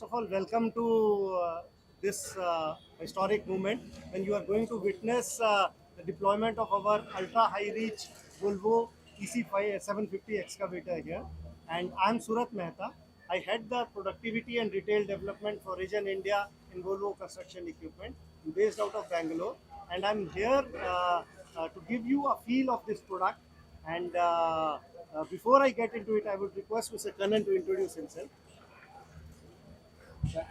first of all, welcome to this historic moment when you are going to witness the deployment of our ultra high reach Volvo EC5 750 excavator here. And I'm Surat Mehta. I head the productivity and retail development for Region India in Volvo Construction Equipment, based out of Bangalore. And I'm here to give you a feel of this product. And before I get into it, I would request Mr. Kannan to introduce himself.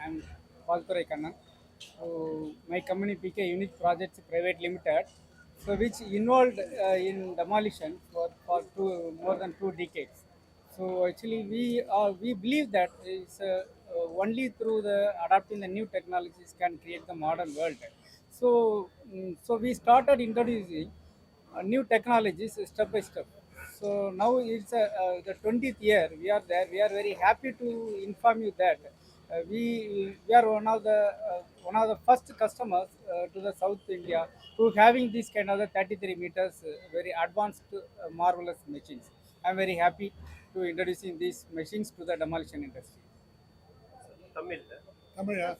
I'm Palturai Kannan. So my company PK Unique Projects Private Limited, so which involved in demolition for more than 2 decades. So actually we believe that it's only through the adapting the new technologies can create the modern world. So we started introducing new technologies step by step. So now it's the 20th year we are there. We are very happy to inform you that we are one of the first customers to the South India who having this kind of the 33 meters very advanced marvelous machines. I'm very happy to introducing these machines to the demolition industry. Tamil தமிழா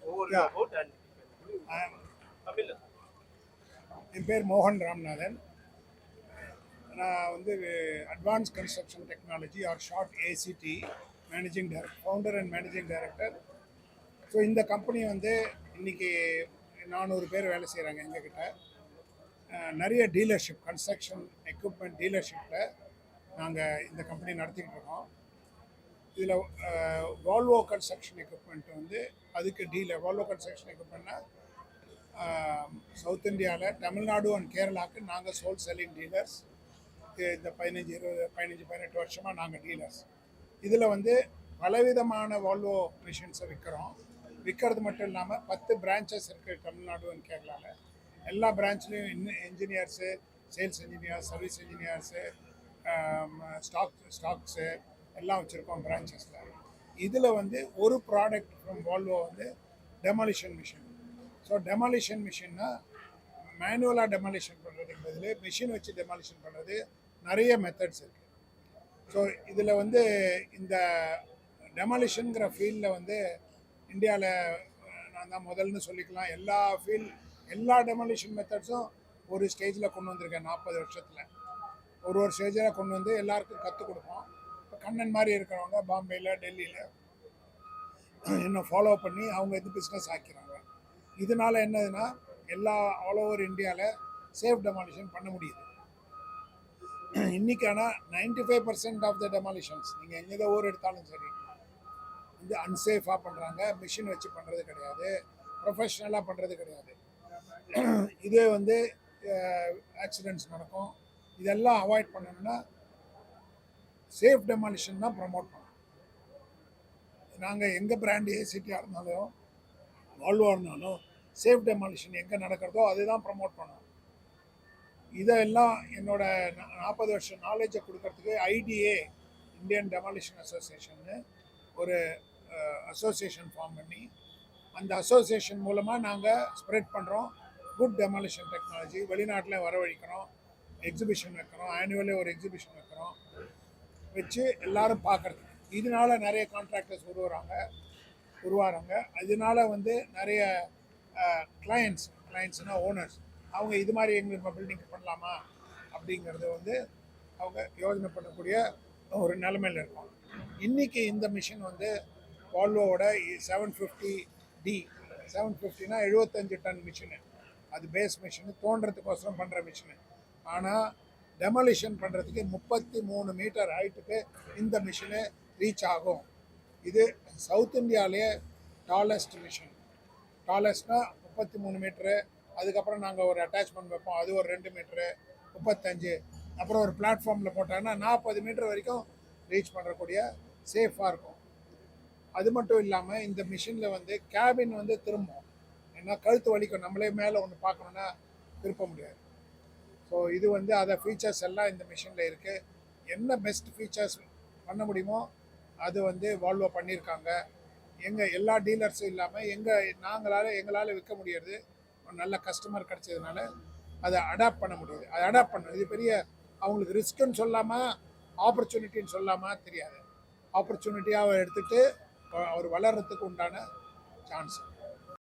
ஒவ்வொரு Yeah. About and I- Tamil என் பேர் மோகன் ராம்நாதன். நான் வந்து advance construction technology or short ACT managing director, founder and managing director. So இந்த company வந்து இன்னைக்கு 400 பேர் வேலை செய்கிறாங்க எங்ககிட்ட. நிறைய டீலர்ஷிப், கன்ஸ்ட்ரக்ஷன் எக்யூப்மெண்ட் டீலர்ஷிப்பில் நாங்கள் இந்த கம்பெனி நடத்திக்கிட்டு இருக்கோம். இதில் வால்வோ கன்ஸ்ட்ரக்ஷன் எக்யூப்மெண்ட் வந்து அதுக்கு டீலர். வால்வோ கன்ஸ்ட்ரக்ஷன் எக்யூப்மெண்ட்னா சவுத் இந்தியாவில் தமிழ்நாடு அண்ட் கேரளாவுக்கு நாங்கள் சோல் செல்லிங் டீலர்ஸ். இந்த 18 வருஷமாக நாங்கள் டீலர்ஸ். இதில் வந்து பலவிதமான வால்வோ மிஷின்ஸை விற்கிறோம். விற்கிறது மட்டும் இல்லாமல் 10 பிரான்ச்சஸ் இருக்குது தமிழ்நாடு அண்ட் கேரளாவில். எல்லா பிரான்ச்லேயும் இன்னும் engineers, sales engineers, service engineers, stocks எல்லாம் வச்சுருக்கோம் பிரான்ச்சஸில். இதில் வந்து ஒரு ப்ராடக்ட் ஃப்ரம் வால்வோ வந்து டெமாலிஷன் மிஷின். ஸோ டெமாலிஷன் மிஷின்னா மேனுவலாக டெமாலிஷன் பண்ணுறதுக்கு பதில் மிஷின் வச்சு டெமாலிஷன் பண்ணுறது நிறைய மெத்தட்ஸ் இருக்குது. ஸோ இதில் வந்து இந்த டெமாலிஷனுங்கிற ஃபீல்டில் வந்து இந்தியாவில் நான் தான் முதல்னு சொல்லிக்கலாம். எல்லா டெமாலிஷன் மெத்தட்ஸும் ஒரு ஸ்டேஜில் கொண்டு வந்திருக்கேன். 40 வருஷத்தில் ஒரு ஸ்டேஜில் கொண்டு வந்து எல்லாருக்கும் கற்றுக் கொடுப்போம். இப்போ கண்ணன் மாதிரி இருக்கிறவங்க பாம்பேயில், டெல்லியில் என்ன ஃபாலோ பண்ணி அவங்க இது பிஸ்னஸ் ஆக்கிறாங்க. இதனால் என்னதுன்னா ஆல் ஓவர் இந்தியாவில் சேஃப் டெமாலிஷன் பண்ண முடியுது. இன்றைக்கான 95% ஆஃப் த டெமாலிஷன்ஸ் நீங்கள் எங்கே ஊர் எடுத்தாலும் சரி வந்து அன்சேஃபாக பண்ணுறாங்க. மிஷின் வச்சு பண்ணுறது கிடையாது, ப்ரொஃபஷ்னலாக பண்ணுறது கிடையாது. இதே வந்து ஆக்சிடெண்ட்ஸ் நடக்கும். இதெல்லாம் அவாய்ட் பண்ணணும்னா சேஃப் டெமாலிஷன் தான் ப்ரமோட் பண்ணணும். நாங்கள் எங்கள் பிராண்ட் ஏசிடியாக இருந்தாலும் வால்வோ இருந்தாலும் சேஃப் டெமாலிஷன் எங்கே நடக்கிறதோ அதுதான் ப்ரமோட் பண்ணணும். இதெல்லாம் என்னோட 40 வருஷம் நாலேஜை கொடுக்கறதுக்கு ஐடிஏ, இந்தியன் டெமாலிஷன் அசோசியேஷன்னு ஒரு அசோசியேஷன் ஃபார்ம் பண்ணி அந்த அசோசியேஷன் மூலமாக நாங்கள் ஸ்ப்ரெட் பண்ணுறோம் குட் டெமாலிஷன் டெக்னாலஜி. வெளிநாட்டில் வரவழைக்கிறோம், எக்ஸிபிஷன் வைக்கிறோம், ஆனுவலே ஒரு எக்ஸிபிஷன் வைக்கிறோம், வச்சு எல்லாரும் பார்க்குறது. இதனால நிறைய கான்ட்ராக்டர்ஸ் உருவாகிறாங்க. அதனால வந்து நிறைய கிளைண்ட்ஸ்னால் ஓனர்ஸ் அவங்க இது மாதிரி எங்களுக்கு பில்டிங் பண்ணலாமா அப்படிங்கிறது வந்து அவங்க யோஜனை பண்ணக்கூடிய ஒரு நிலைமையில் இருக்கும். இன்றைக்கி இந்த மிஷின் வந்து வால்வோவோட 750D, 750னா 75 டன் மிஷினு. அது பேஸ் மிஷினு, தோன்றதுக்கோசரம் பண்ணுற மிஷினு. ஆனால் டெமாலிஷன் பண்ணுறதுக்கு 33 மீட்டர் ஹைட்டுக்கு இந்த மிஷினு ரீச் ஆகும். இது சவுத் இந்தியாவிலேயே டாலஸ்ட் மிஷின். டாலஸ்ட்னா 33 மீட்ரு. அதுக்கப்புறம் நாங்கள் ஒரு அட்டாச்மெண்ட் வைப்போம், அது ஒரு 2 மீட்ரு, 35. அப்புறம் ஒரு பிளாட்ஃபார்மில் போட்டாங்கன்னா 40 மீட்டர் வரைக்கும் ரீச் பண்ணக்கூடிய சேஃபாக இருக்கும். அது மட்டும் இல்லாமல் இந்த மிஷினில் வந்து கேபின் வந்து திரும்பும். ஏன்னா கழுத்து வலிக்கும், நம்மளே மேலே ஒன்று பார்க்கணுன்னா திருப்ப முடியாது. ஸோ இது வந்து அதை ஃபீச்சர்ஸ் எல்லாம் இந்த மிஷினில் இருக்குது. என்ன பெஸ்ட் ஃபீச்சர்ஸ் பண்ண முடியுமோ அது வந்து வால்வோ பண்ணியிருக்காங்க. எல்லா டீலர்ஸும் இல்லாமல் எங்களால் விற்க முடியாது. ஒரு நல்ல கஸ்டமர் கிடச்சதுனால அதை அடாப்ட் பண்ண முடியுது. அதை அடாப்ட் பண்ணணும். இது பெரிய அவங்களுக்கு ரிஸ்க்குன்னு சொல்லாமல் ஆப்பர்ச்சுனிட்டின்னு சொல்லாமல் தெரியாது. ஆப்பர்ச்சுனிட்டியாக எடுத்துகிட்டு அவர் வளர்றதுக்கு உண்டான சான்ஸ்.